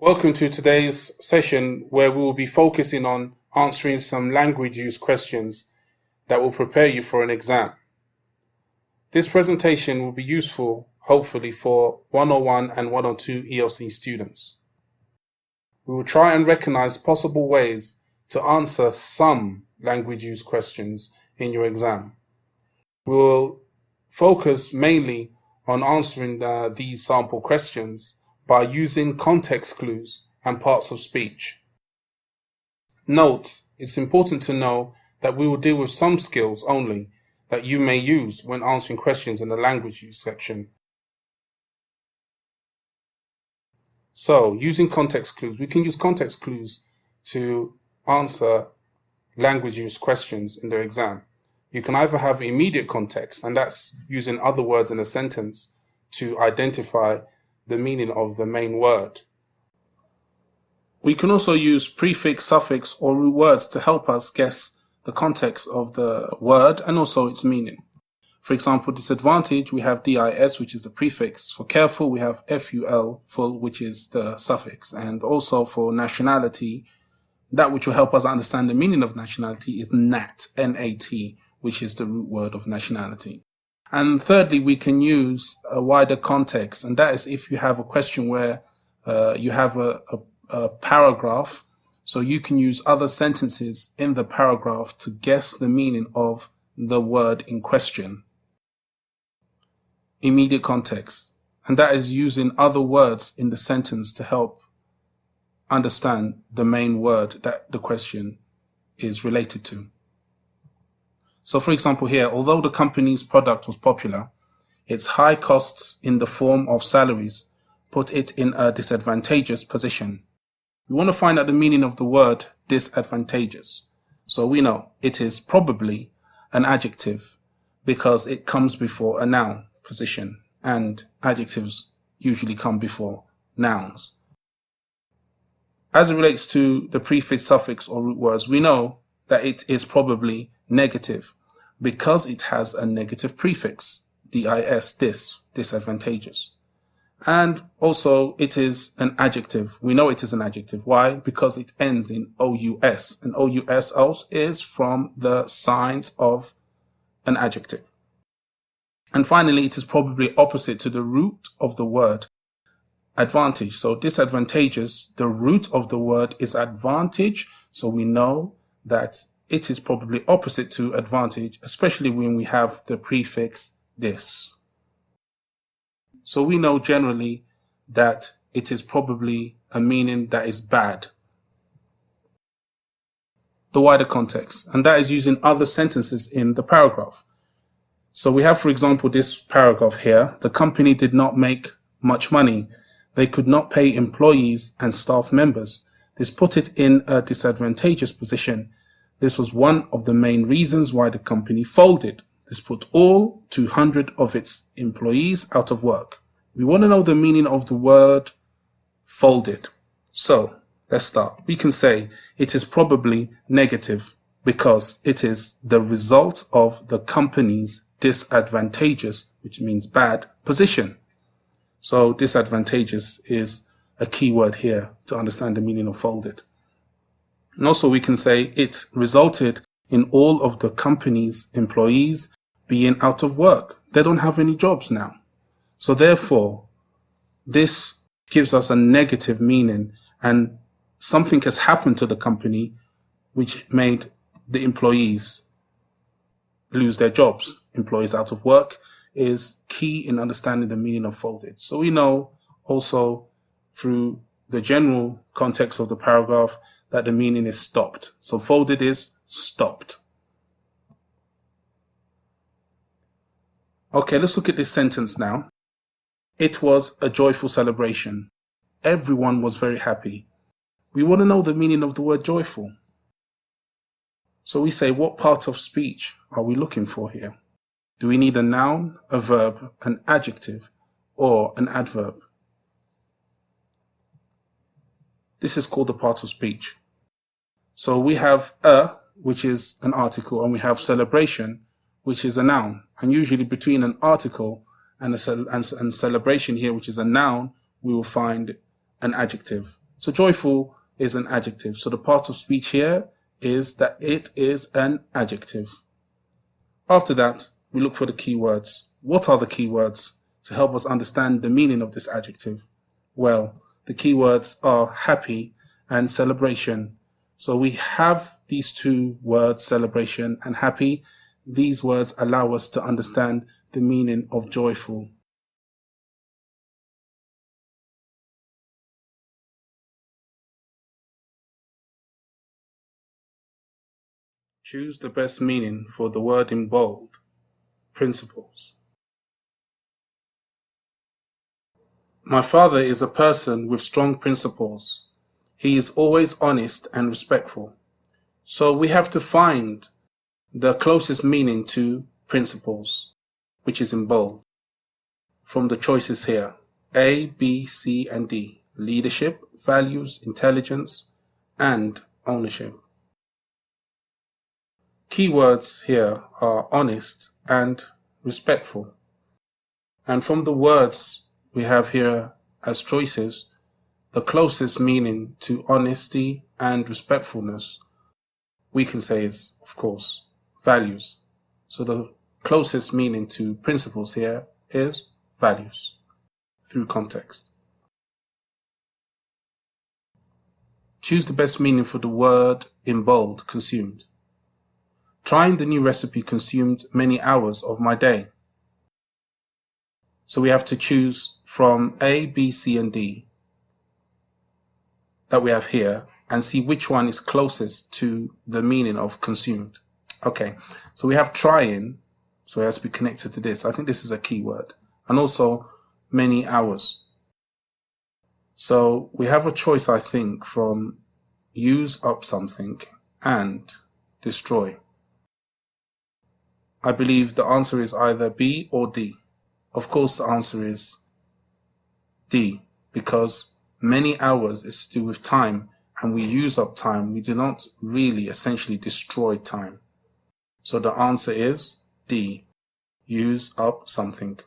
Welcome to today's session where we will be focusing on answering some language use questions that will prepare you for an exam. This presentation will be useful, hopefully, for 101 and 102 ELC students. We will try and recognize possible ways to answer some language use questions in your exam. We will focus mainly on answering these sample questions by using context clues and parts of speech. Note, it's important to know that we will deal with some skills only that you may use when answering questions in the language use section. So, using context clues, we can use context clues to answer language use questions in the exam. You can either have immediate context, and that's using other words in a sentence to identify the meaning of the main word. We can also use prefix, suffix, or root words to help us guess the context of the word and also its meaning. For example, disadvantage, we have dis, which is the prefix. For careful, we have ful, full, which is the suffix. And also for nationality, that which will help us understand the meaning of nationality is nat, N-A-T, which is the root word of nationality. And thirdly, we can use a wider context, and that is if you have a question where you have a paragraph, so you can use other sentences in the paragraph to guess the meaning of the word in question. Immediate context, and that is using other words in the sentence to help understand the main word that the question is related to. So for example here, although the company's product was popular, its high costs in the form of salaries put it in a disadvantageous position. We want to find out the meaning of the word disadvantageous. So we know it is probably an adjective because it comes before a noun position, and adjectives usually come before nouns. As it relates to the prefix, suffix, or root words, we know that it is probably negative because it has a negative prefix, dis, disadvantageous. And also it is an adjective. We know it is an adjective. Why? Because it ends in ous, and ous also is from the signs of an adjective. And finally, it is probably opposite to the root of the word advantage. So disadvantageous, the root of the word is advantage. So we know that it is probably opposite to advantage, especially when we have the prefix dis. So we know generally that it is probably a meaning that is bad. The wider context, and that is using other sentences in the paragraph. So we have, for example, this paragraph here. The company did not make much money. They could not pay employees and staff members. This put it in a disadvantageous position. This was one of the main reasons why the company folded. This put all 200 of its employees out of work. We want to know the meaning of the word folded. So let's start. We can say it is probably negative because it is the result of the company's disadvantageous, which means bad, position. So disadvantageous is a key word here to understand the meaning of folded. And also we can say it resulted in all of the company's employees being out of work. They don't have any jobs now. So therefore, this gives us a negative meaning, and something has happened to the company which made the employees lose their jobs. Employees out of work is key in understanding the meaning of folded. So we know also through the general context of the paragraph that the meaning is stopped. So folded is stopped. Okay, let's look at this sentence now. It was a joyful celebration. Everyone was very happy. We want to know the meaning of the word joyful. So we say, what part of speech are we looking for here? Do we need a noun, a verb, an adjective, or an adverb? This is called the part of speech. So we have a, which is an article, and we have celebration, which is a noun. And usually between an article and celebration here, which is a noun, we will find an adjective. So joyful is an adjective. So the part of speech here is that it is an adjective. After that, we look for the key words. What are the key words to help us understand the meaning of this adjective? Well, the key words are happy and celebration. So we have these two words, celebration and happy. These words allow us to understand the meaning of joyful. Choose the best meaning for the word in bold. Principles. My father is a person with strong principles. He is always honest and respectful. So we have to find the closest meaning to principles, which is in bold, from the choices here. A, B, C, and D. Leadership, values, intelligence, and ownership. Keywords here are honest and respectful. And from the words we have here as choices, the closest meaning to honesty and respectfulness we can say is, of course, values. So the closest meaning to principles here is values through context. Choose the best meaning for the word in bold, consumed. Trying the new recipe consumed many hours of my day. So we have to choose from A, B, C, and D that we have here and see which one is closest to the meaning of consumed. Okay, so we have trying, so it has to be connected to this. I think this is a key word. And also many hours. So we have a choice, I think, from use up something and destroy. I believe the answer is either B or D. Of course, the answer is D, because many hours is to do with time, and we use up time. We do not really essentially destroy time. So the answer is D, use up something.